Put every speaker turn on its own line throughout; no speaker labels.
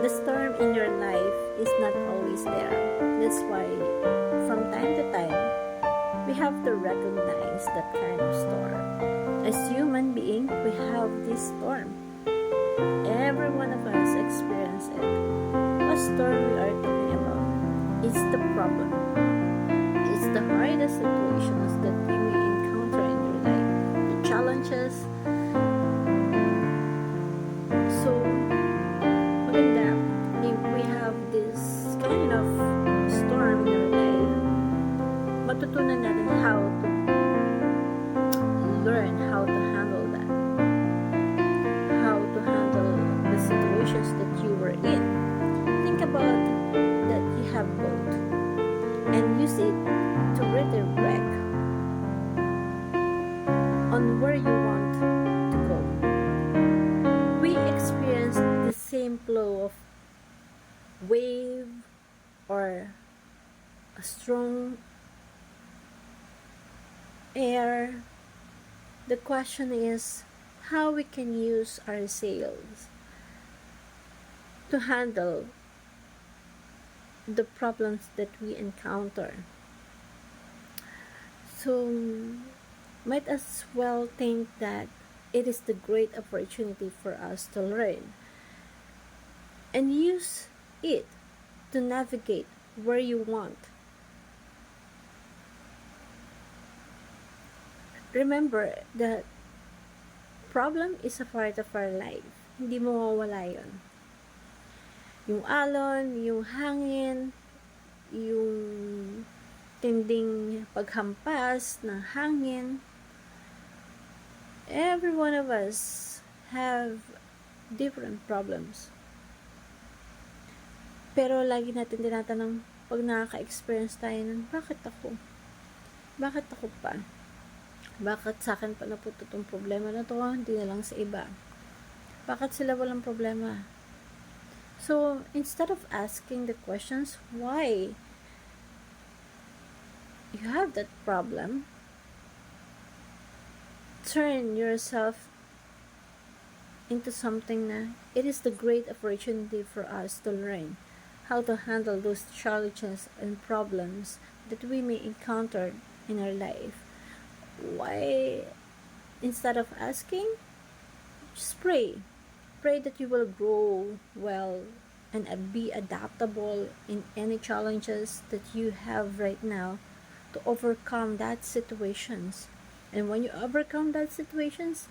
The storm in your life is not always there. That's why, from time to time, we have to recognize that kind of storm. As human beings, we have this storm. Every one of us experience it. What storm we are talking about? It's the problem. It's the hardest situations that you may encounter in your life. The challenges. So, maganda if we have this kind of storm in our life, matutunan natin how to learn how to handle that. How to handle the situations that you were in. Think about that you have both and use it to redirect on where you want to go. We experience the same flow of wave or a strong air. The question is how we can use our sails to handle the problems that we encounter. So, might as well think that it is the great opportunity for us to learn and use it to navigate where you want. Remember that problem is a part of our life. Hindi mo mawawala yun. Yung alon, yung hangin, yung tinding paghampas ng hangin. Every one of us have different problems. Pero lagi natin tinatanong pag nakaka-experience tayo ng bakit ako? Bakit ako pa? Bakit sa akin pa napunta itong problema na to? Hindi na lang sa iba. Bakit sila walang problema? So, instead of asking the questions, why you have that problem, turn yourself into something na it is the great opportunity for us to learn how to handle those challenges and problems that we may encounter in our life. Why, instead of asking, just pray. Pray that you will grow well and be adaptable in any challenges that you have right now to overcome that situations. And when you overcome that situations,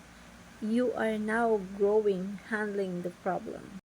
you are now growing, handling the problem.